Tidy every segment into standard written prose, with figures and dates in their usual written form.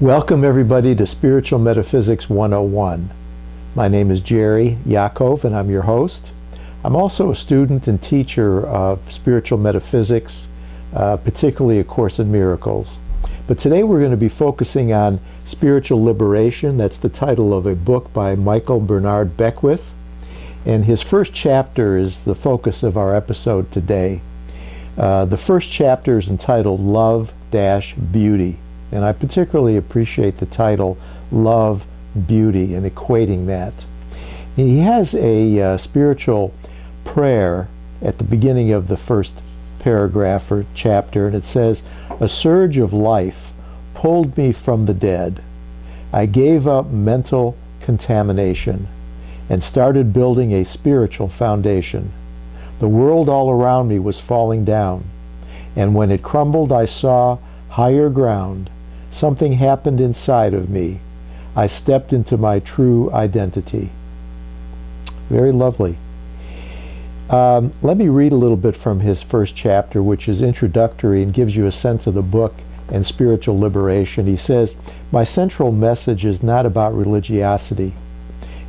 Welcome everybody to Spiritual Metaphysics 101. My name is Jerry Yakov and I'm your host. I'm also a student and teacher of Spiritual Metaphysics, particularly A Course in Miracles. But today we're going to be focusing on spiritual liberation. That's the title of a book by Michael Bernard Beckwith. And his first chapter is the focus of our episode today. The first chapter is entitled Love-Beauty. And I particularly appreciate the title, Love, Beauty, and equating that. He has a spiritual prayer at the beginning of the first paragraph or chapter, and it says, "A surge of life pulled me from the dead. I gave up mental contamination and started building a spiritual foundation. The world all around me was falling down, and when it crumbled, I saw higher ground. Something happened inside of me. I stepped into my true identity." Very lovely. Let me read a little bit from his first chapter, which is introductory and gives you a sense of the book and spiritual liberation. He says, "My central message is not about religiosity.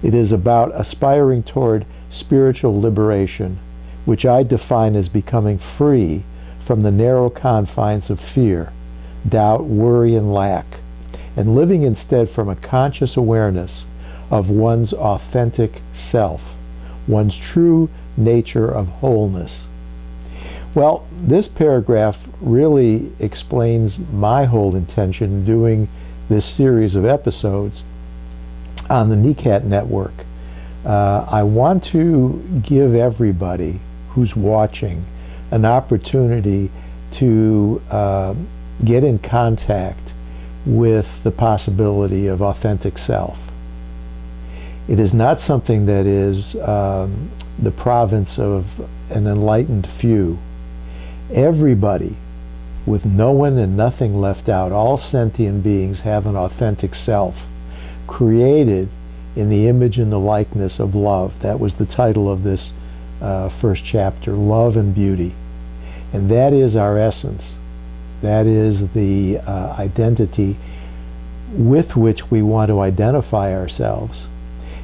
It is about aspiring toward spiritual liberation, which I define as becoming free from the narrow confines of fear, doubt, worry, and lack, and living instead from a conscious awareness of one's authentic self, one's true nature of wholeness." Well, this paragraph really explains my whole intention in doing this series of episodes on the NECAT network. I want to give everybody who's watching an opportunity to get in contact with the possibility of authentic self. It is not something that is the province of an enlightened few. Everybody, with no one and nothing left out, all sentient beings have an authentic self, created in the image and the likeness of love. That was the title of this first chapter, Love and Beauty. And that is our essence. That is the identity with which we want to identify ourselves.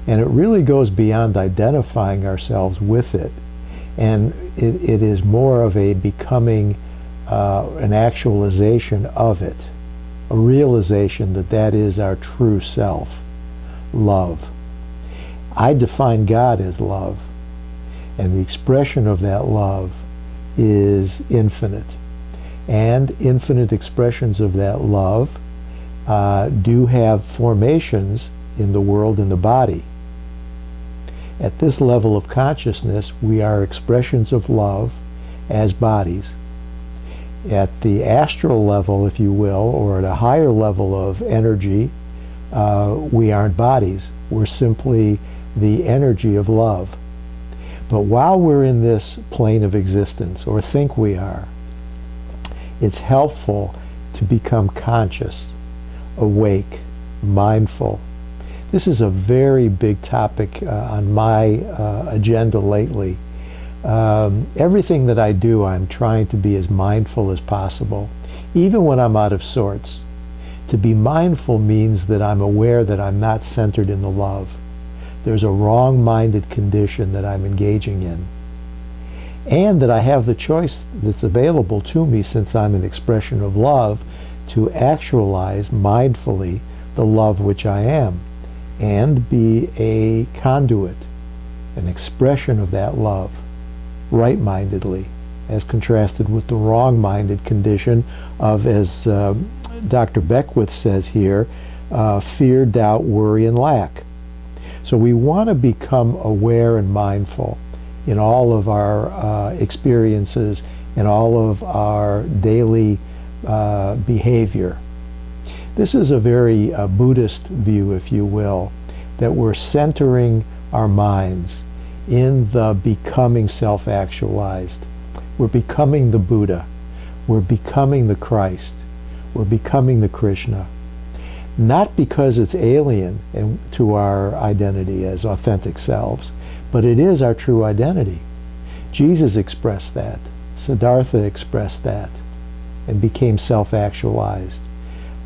And it really goes beyond identifying ourselves with it. And it is more of a becoming, an actualization of it, a realization that that is our true self, love. I define God as love, and the expression of that love is infinite. And infinite expressions of that love do have formations in the world, in the body. At this level of consciousness, we are expressions of love as bodies. At the astral level, if you will, or at a higher level of energy, we aren't bodies. We're simply the energy of love. But while we're in this plane of existence, or think we are, it's helpful to become conscious, awake, mindful. This is a very big topic on my agenda lately. Everything that I do, I'm trying to be as mindful as possible, even when I'm out of sorts. To be mindful means that I'm aware that I'm not centered in the love. There's a wrong-minded condition that I'm engaging in. And that I have the choice that's available to me, since I'm an expression of love, to actualize mindfully the love which I am, and be a conduit, an expression of that love, right-mindedly, as contrasted with the wrong-minded condition of, as Dr. Beckwith says here, fear, doubt, worry, and lack. So we want to become aware and mindful in all of our experiences, in all of our daily behavior. This is a very Buddhist view, if you will, that we're centering our minds in the becoming self-actualized. We're becoming the Buddha. We're becoming the Christ. We're becoming the Krishna. Not because it's alien to our identity as authentic selves, but it is our true identity. Jesus expressed that. Siddhartha expressed that and became self-actualized.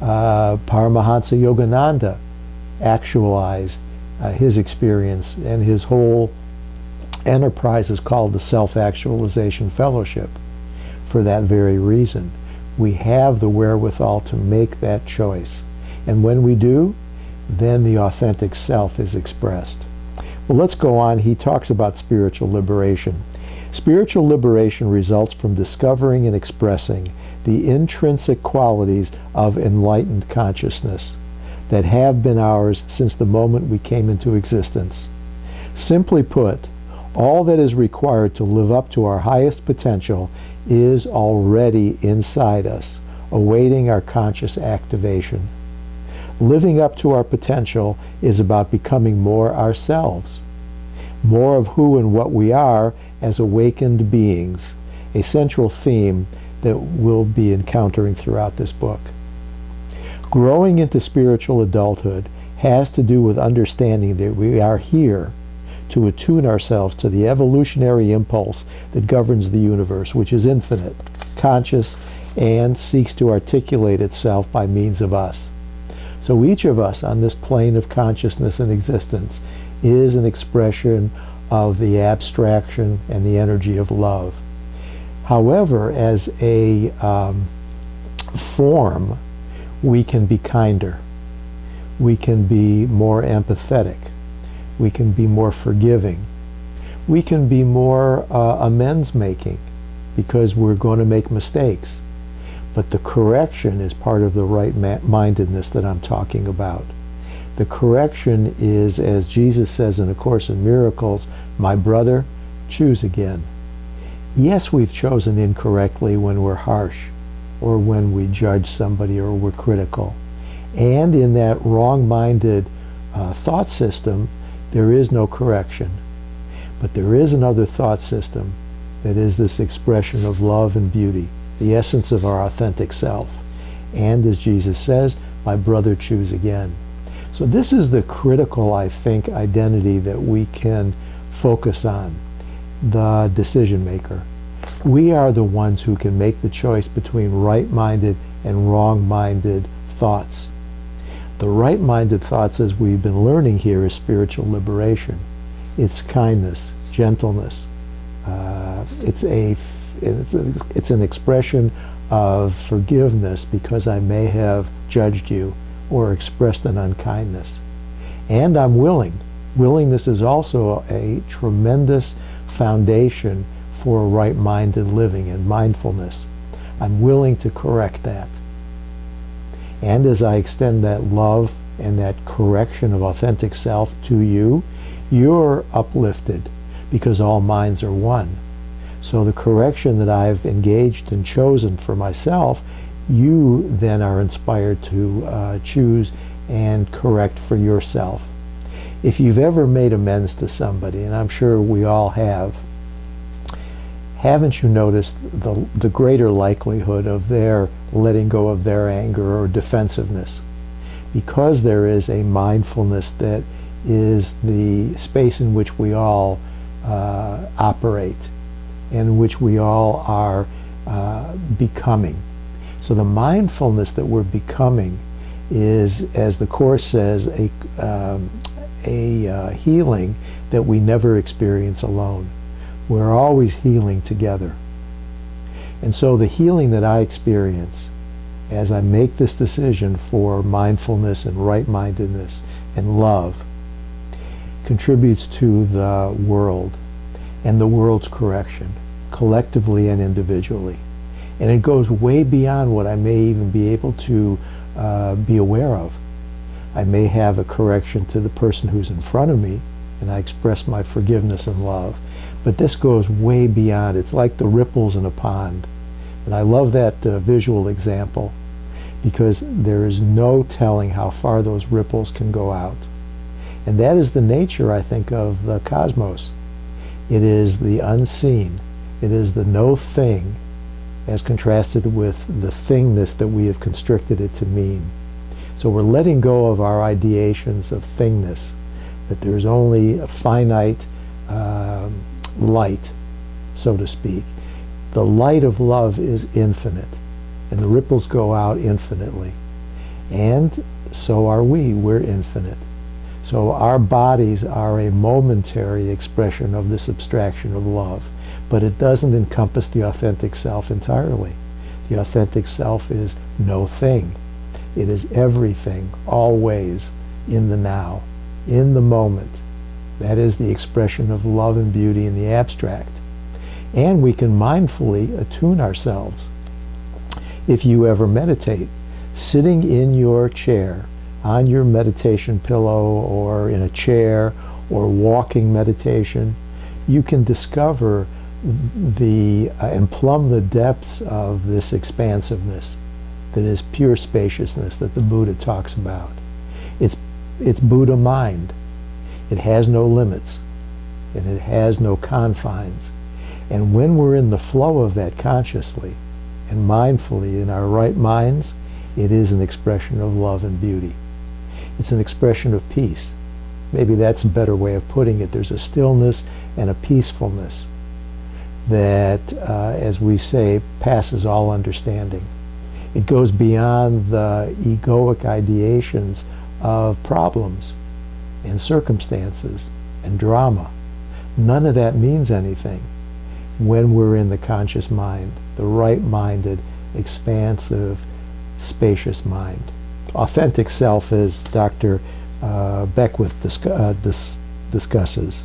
Paramahansa Yogananda actualized his experience, and his whole enterprise is called the Self-Actualization Fellowship for that very reason. We have the wherewithal to make that choice. And when we do, then the authentic self is expressed. Well, let's go on. He talks about spiritual liberation. Spiritual liberation results from discovering and expressing the intrinsic qualities of enlightened consciousness that have been ours since the moment we came into existence. Simply put, all that is required to live up to our highest potential is already inside us, awaiting our conscious activation. Living up to our potential is about becoming more ourselves, more of who and what we are as awakened beings, a central theme that we'll be encountering throughout this book. Growing into spiritual adulthood has to do with understanding that we are here to attune ourselves to the evolutionary impulse that governs the universe, which is infinite, conscious, and seeks to articulate itself by means of us. So each of us on this plane of consciousness and existence is an expression of the abstraction and the energy of love. However, as a form, we can be kinder. We can be more empathetic. We can be more forgiving. We can be more amends-making because we're going to make mistakes. But the correction is part of the right-mindedness that I'm talking about. The correction is, as Jesus says in A Course in Miracles, my brother, choose again. Yes, we've chosen incorrectly when we're harsh, or when we judge somebody, or we're critical. And in that wrong-minded thought system, there is no correction. But there is another thought system that is this expression of love and beauty, the essence of our authentic self. And as Jesus says, my brother, choose again. So this is the critical, I think, identity that we can focus on, the decision maker. We are the ones who can make the choice between right-minded and wrong-minded thoughts. The right-minded thoughts, as we've been learning here, is spiritual liberation. It's kindness, gentleness. It's an expression of forgiveness because I may have judged you or expressed an unkindness. And I'm willing. Willingness is also a tremendous foundation for right-minded living and mindfulness. I'm willing to correct that. And as I extend that love and that correction of authentic self to you, you're uplifted because all minds are one. So the correction that I've engaged and chosen for myself, you then are inspired to choose and correct for yourself. If you've ever made amends to somebody, and I'm sure we all have, haven't you noticed the greater likelihood of their letting go of their anger or defensiveness? Because there is a mindfulness that is the space in which we all operate, in which we all are becoming. So the mindfulness that we're becoming is, as the Course says, a healing that we never experience alone. We're always healing together. And so the healing that I experience as I make this decision for mindfulness and right-mindedness and love contributes to the world and the world's correction, collectively and individually. And it goes way beyond what I may even be able to be aware of. I may have a correction to the person who's in front of me, and I express my forgiveness and love. But this goes way beyond. It's like the ripples in a pond. And I love that visual example because there is no telling how far those ripples can go out. And that is the nature, I think, of the cosmos. It is the unseen. It is the no thing as contrasted with the thingness that we have constricted it to mean. So we're letting go of our ideations of thingness, that there's only a finite light, so to speak. The light of love is infinite, and the ripples go out infinitely. And so are we. We're infinite. So our bodies are a momentary expression of this abstraction of love, but it doesn't encompass the authentic self entirely. The authentic self is no thing. It is everything, always, in the now, in the moment. That is the expression of love and beauty in the abstract. And we can mindfully attune ourselves. If you ever meditate, sitting in your chair, on your meditation pillow, or in a chair, or walking meditation, you can discover and plumb the depths of this expansiveness that is pure spaciousness that the Buddha talks about. It's Buddha mind. It has no limits, and it has no confines. And when we're in the flow of that consciously and mindfully in our right minds, it is an expression of love and beauty. It's an expression of peace. Maybe that's a better way of putting it. There's a stillness and a peacefulness that, as we say, passes all understanding. It goes beyond the egoic ideations of problems and circumstances and drama. None of that means anything when we're in the conscious mind, the right-minded, expansive, spacious mind. Authentic self, as Dr. Beckwith discusses.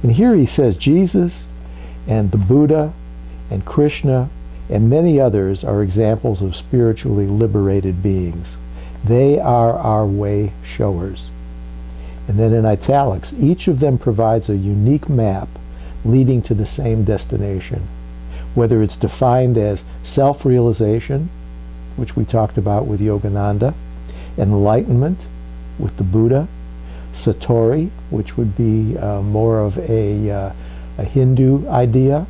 And here he says Jesus and the Buddha and Krishna and many others are examples of spiritually liberated beings. They are our way showers. And then in italics, each of them provides a unique map leading to the same destination, whether it's defined as self-realization, which we talked about with Yogananda, enlightenment with the Buddha, Satori, which would be more of a Hindu idea,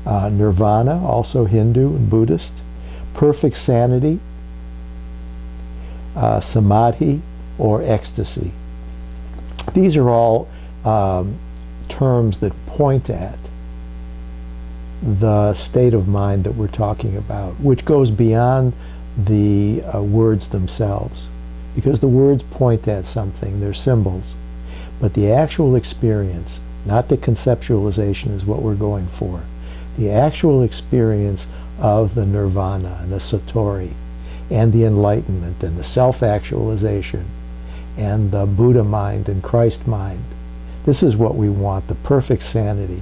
Nirvana, also Hindu and Buddhist, perfect sanity, samadhi, or ecstasy. These are all terms that point at the state of mind that we're talking about, which goes beyond the words themselves, because the words point at something, they're symbols. But the actual experience, not the conceptualization, is what we're going for. The actual experience of the nirvana and the satori and the enlightenment and the self-actualization and the Buddha mind and Christ mind. This is what we want, the perfect sanity.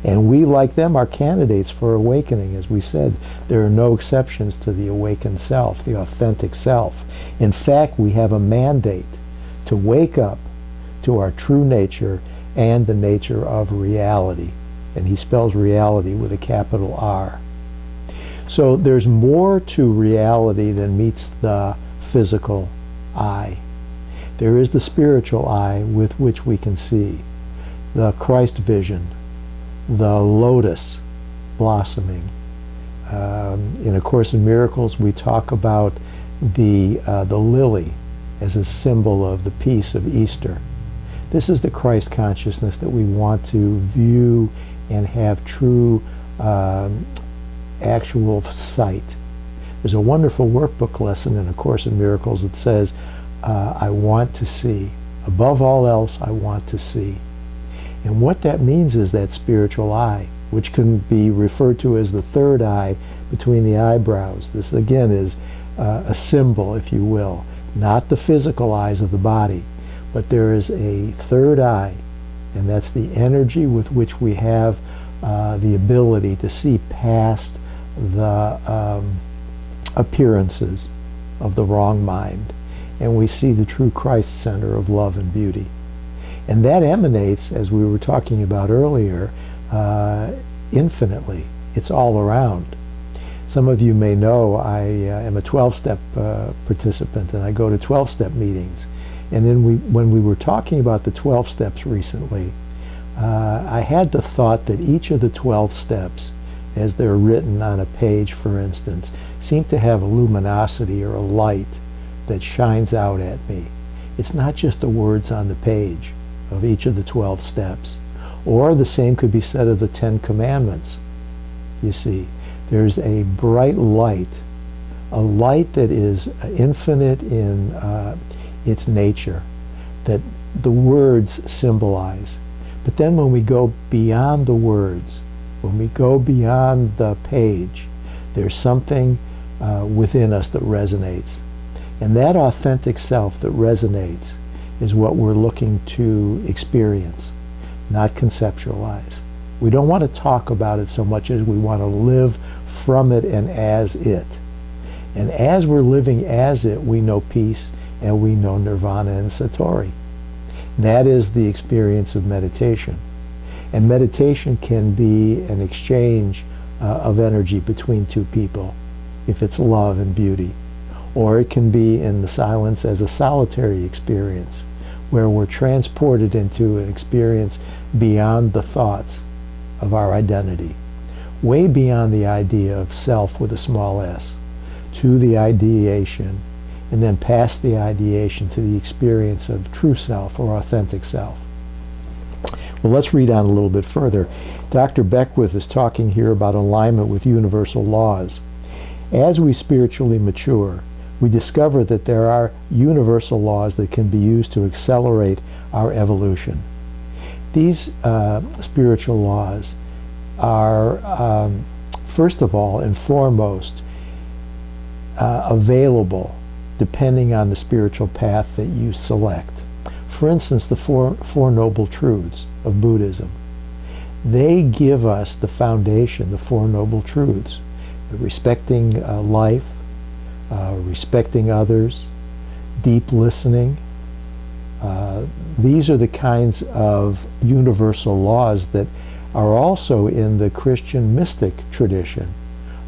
And we, like them, are candidates for awakening. As we said, there are no exceptions to the awakened self, the authentic self. In fact, we have a mandate to wake up to our true nature and the nature of reality. And he spells reality with a capital R. So there's more to reality than meets the physical eye. There is the spiritual eye with which we can see the Christ vision, the lotus blossoming. In A Course in Miracles, we talk about the lily as a symbol of the peace of Easter. This is the Christ consciousness that we want to view and have true actual sight. There's a wonderful workbook lesson in A Course in Miracles that says, I want to see. Above all else, I want to see. And what that means is that spiritual eye, which can be referred to as the third eye between the eyebrows. This again is a symbol, if you will, not the physical eyes of the body, but there is a third eye, and that's the energy with which we have the ability to see past the appearances of the wrong mind, and we see the true Christ center of love and beauty. And that emanates, as we were talking about earlier, infinitely. It's all around. Some of you may know I am a 12-step participant, and I go to 12-step meetings. And then when we were talking about the 12 steps recently, I had the thought that each of the 12 steps, as they're written on a page, for instance, seem to have a luminosity or a light that shines out at me. It's not just the words on the page of each of the 12 steps. Or the same could be said of the 10 Commandments. You see, there's a bright light a light that is infinite in its nature, that the words symbolize. But then when we go beyond the words, when we go beyond the page, there's something within us that resonates. And that authentic self that resonates is what we're looking to experience, not conceptualize. We don't want to talk about it so much as we want to live from it and as it. And as we're living as it, we know peace and we know nirvana and satori. That is the experience of meditation. And meditation can be an exchange of energy between two people, if it's love and beauty. Or it can be in the silence as a solitary experience, where we're transported into an experience beyond the thoughts of our identity, way beyond the idea of self with a small s, to the ideation, and then past the ideation to the experience of true self or authentic self. Well, let's read on a little bit further. Dr. Beckwith is talking here about alignment with universal laws. As we spiritually mature, we discover that there are universal laws that can be used to accelerate our evolution. These spiritual laws are, first of all and foremost, available depending on the spiritual path that you select. For instance, the Four Noble Truths of Buddhism. They give us the foundation, the Four Noble Truths: respecting life, respecting others, deep listening. These are the kinds of universal laws that are also in the Christian mystic tradition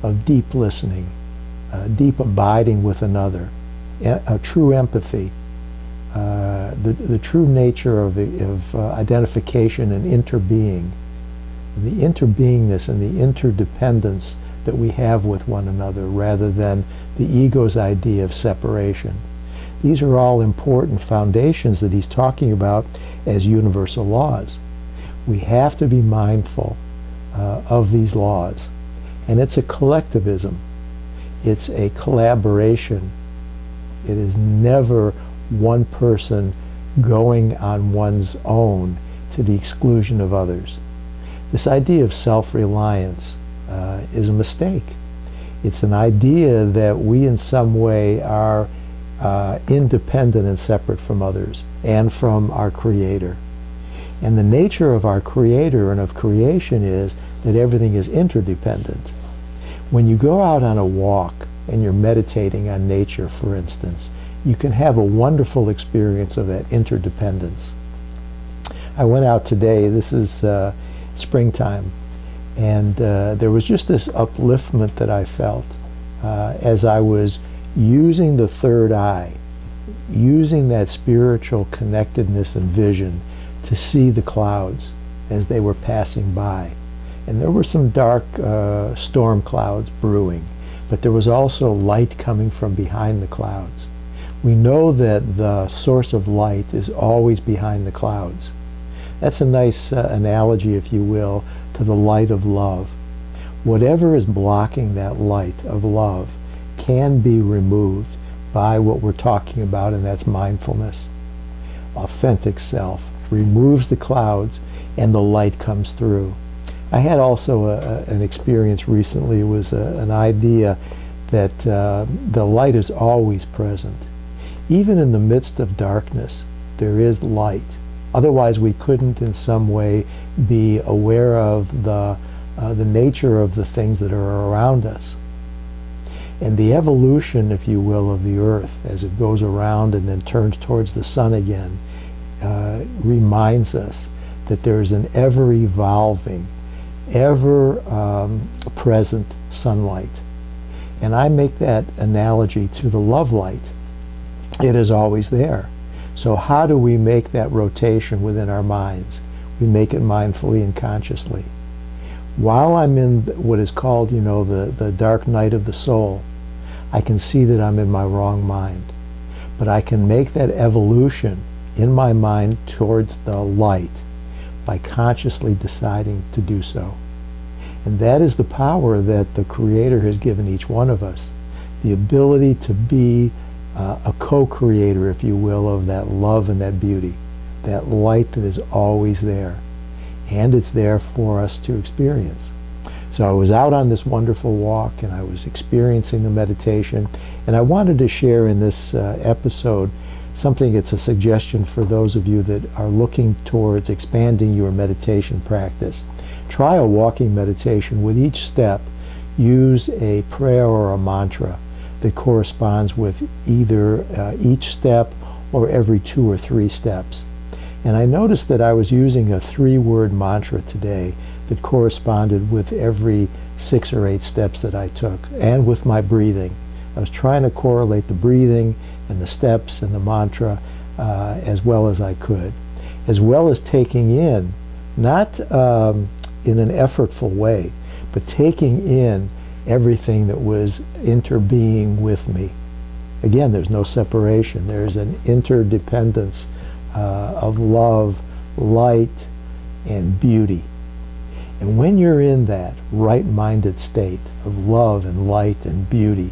of deep listening, deep abiding with another, a true empathy, the true nature of identification and interbeing, the interbeingness and the interdependence that we have with one another rather than the ego's idea of separation. These are all important foundations that he's talking about as universal laws. We have to be mindful of these laws. And it's a collectivism. It's a collaboration. It is never one person going on one's own to the exclusion of others. This idea of self-reliance is a mistake. It's an idea that we in some way are independent and separate from others and from our Creator. And the nature of our Creator and of creation is that everything is interdependent. When you go out on a walk and you're meditating on nature, for instance, you can have a wonderful experience of that interdependence. I went out today, this is springtime, and there was just this upliftment that I felt as I was using the third eye, using that spiritual connectedness and vision to see the clouds as they were passing by. And there were some dark storm clouds brewing, but there was also light coming from behind the clouds. We know that the source of light is always behind the clouds. That's a nice analogy, if you will, to the light of love. Whatever is blocking that light of love can be removed by what we're talking about, and that's mindfulness. Authentic self removes the clouds and the light comes through. I had also an experience recently. It was an idea that the light is always present. Even in the midst of darkness, there is light. Otherwise, we couldn't in some way be aware of the nature of the things that are around us. And the evolution, if you will, of the earth as it goes around and then turns towards the sun again reminds us that there's an ever-evolving, ever-present sunlight. And I make that analogy to the love light. It is always there. So how do we make that rotation within our minds? We make it mindfully and consciously. While I'm in what is called, the dark night of the soul, I can see that I'm in my wrong mind. But I can make that evolution in my mind towards the light by consciously deciding to do so. And that is the power that the Creator has given each one of us. the ability to be a co-creator, if you will, of that love and that beauty, that light that is always there, and it's there for us to experience. So I was out on this wonderful walk, and I was experiencing the meditation, and I wanted to share in this episode something. It's a suggestion for those of you that are looking towards expanding your meditation practice. Try a walking meditation. With each step, use a prayer or a mantra that corresponds with either each step or every 2 or 3 steps. And I noticed that I was using a 3-word mantra today that corresponded with every 6 or 8 steps that I took, and with my breathing. I was trying to correlate the breathing and the steps and the mantra as well as I could, as well as taking in, not in an effortful way, but taking in everything that was interbeing with me. Again, there's no separation. There's an interdependence of love, light, and beauty. And when you're in that right-minded state of love and light and beauty,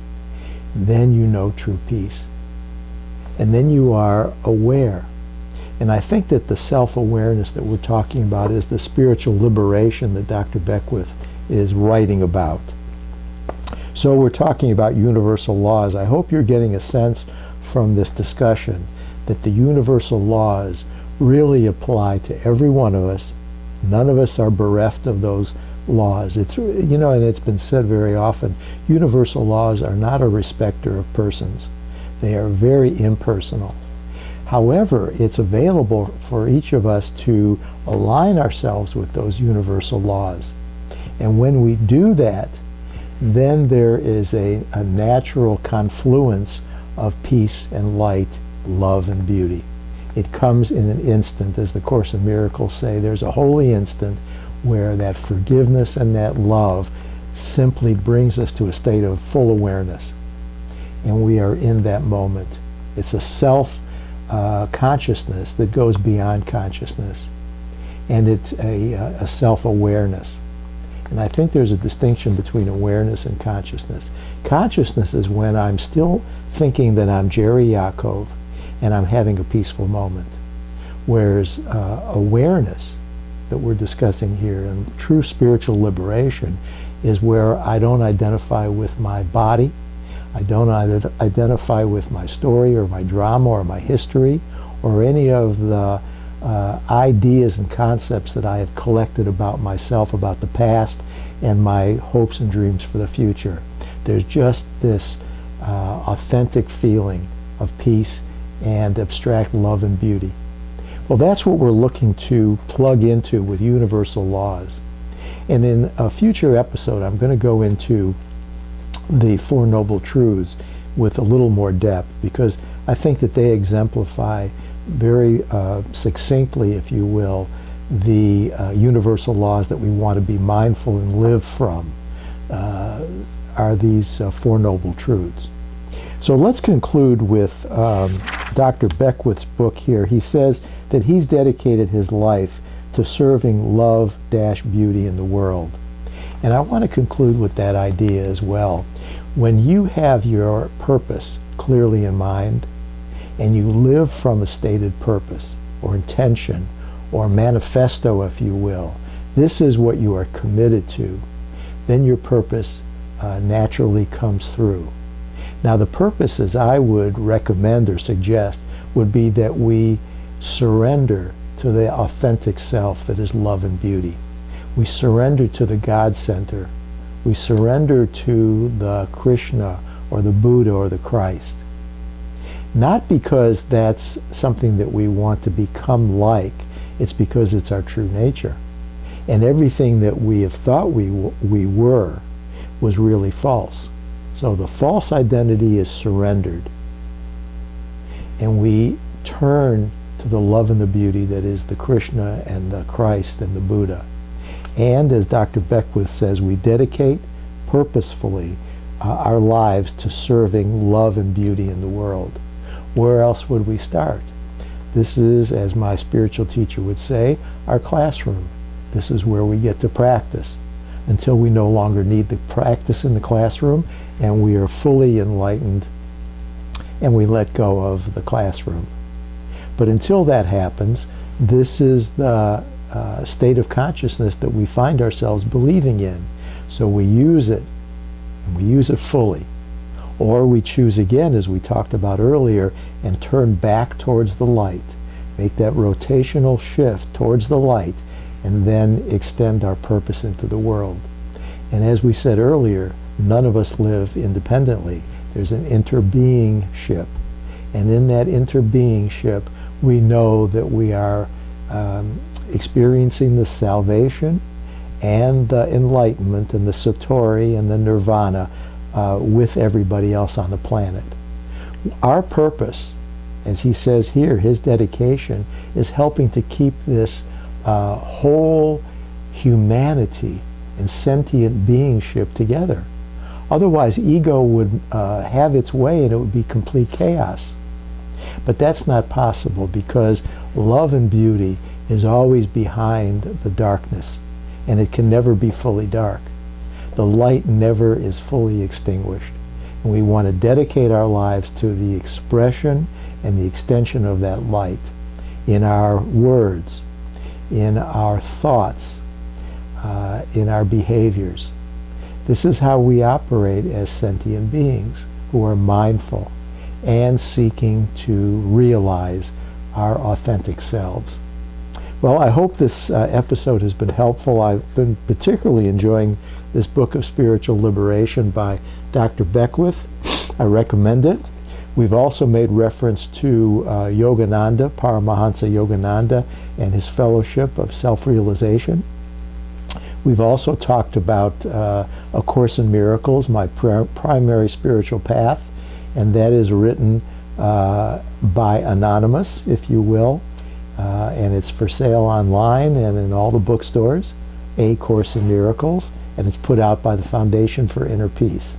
then you know true peace. And then you are aware. And I think that the self-awareness that we're talking about is the spiritual liberation that Dr. Beckwith is writing about. So we're talking about universal laws. I hope you're getting a sense from this discussion that the universal laws really apply to every one of us. None of us are bereft of those laws. It's, you know, and it's been said very often, universal laws are not a respecter of persons. They are very impersonal. However, it's available for each of us to align ourselves with those universal laws. And when we do that, then there is a natural confluence of peace and light, love and beauty. It comes in an instant. As the Course in Miracles say, there's a holy instant where that forgiveness and that love simply brings us to a state of full awareness. And we are in that moment. It's a self-consciousness that goes beyond consciousness. And it's a self-awareness. And I think there's a distinction between awareness and consciousness. Consciousness is when I'm still thinking that I'm Jerry Yaakov and I'm having a peaceful moment. Whereas awareness that we're discussing here and true spiritual liberation is where I don't identify with my body, I don't identify with my story or my drama or my history or any of the ideas and concepts that I have collected about myself, about the past, and my hopes and dreams for the future. There's just this authentic feeling of peace and abstract love and beauty. Well, that's what we're looking to plug into with universal laws. And in a future episode, I'm going to go into the Four Noble Truths with a little more depth, because I think that they exemplify very succinctly, if you will, the universal laws that we want to be mindful and live from are these Four Noble Truths. So let's conclude with Dr. Beckwith's book here. He says that he's dedicated his life to serving love-beauty in the world. And I want to conclude with that idea as well. When you have your purpose clearly in mind, and you live from a stated purpose or intention or manifesto, if you will, this is what you are committed to, then your purpose naturally comes through. Now, the purpose, as I would recommend or suggest, would be that we surrender to the authentic self that is love and beauty. We surrender to the God Center. We surrender to the Krishna or the Buddha or the Christ. Not because that's something that we want to become like, it's because it's our true nature. And everything that we have thought we were was really false. So the false identity is surrendered. And we turn to the love and the beauty that is the Krishna and the Christ and the Buddha. And as Dr. Beckwith says, we dedicate purposefully our lives to serving love and beauty in the world. Where else would we start? This is, as my spiritual teacher would say, our classroom. This is where we get to practice. until we no longer need the practice in the classroom and we are fully enlightened and we let go of the classroom. But until that happens, this is the state of consciousness that we find ourselves believing in. So we use it, and we use it fully. Or we choose again, as we talked about earlier, and turn back towards the light. Make that rotational shift towards the light, and then extend our purpose into the world. And as we said earlier, none of us live independently. There's an interbeingship. And in that interbeingship, we know that we are experiencing the salvation and the enlightenment and the satori and the nirvana with everybody else on the planet. Our purpose, as he says here, his dedication, is helping to keep this whole humanity and sentient beingship together. Otherwise, ego would have its way and it would be complete chaos. But that's not possible, because love and beauty is always behind the darkness, and it can never be fully dark. The light never is fully extinguished. And we want to dedicate our lives to the expression and the extension of that light in our words, in our thoughts, in our behaviors. This is how we operate as sentient beings who are mindful and seeking to realize our authentic selves. Well, I hope this episode has been helpful. I've been particularly enjoying this book of Spiritual Liberation by Dr. Beckwith. I recommend it. We've also made reference to Yogananda, Paramahansa Yogananda, and his fellowship of self-realization. We've also talked about A Course in Miracles, my primary spiritual path, and that is written by Anonymous, if you will, and it's for sale online and in all the bookstores, A Course in Miracles, and it's put out by the Foundation for Inner Peace.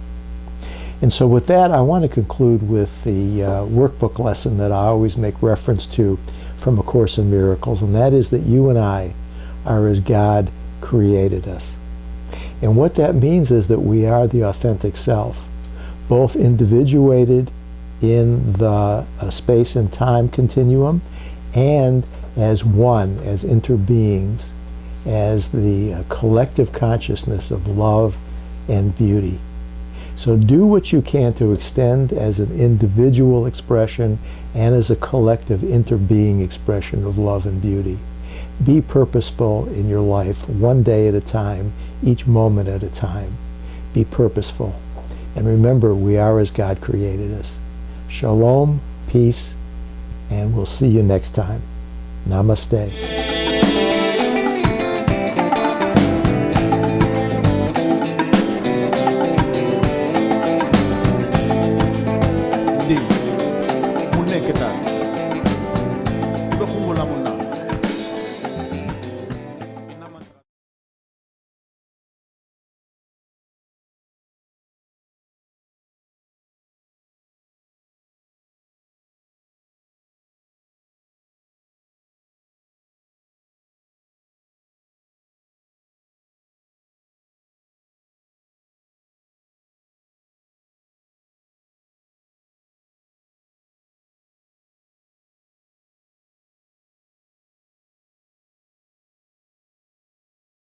And so with that, I want to conclude with the workbook lesson that I always make reference to from A Course in Miracles, and that is that you and I are as God created us. And what that means is that we are the authentic self, both individuated in the space and time continuum and as one, as interbeings, as the collective consciousness of love and beauty. So do what you can to extend as an individual expression and as a collective interbeing expression of love and beauty. Be purposeful in your life, one day at a time, each moment at a time. Be purposeful. And remember, we are as God created us. Shalom, peace, and we'll see you next time. Namaste.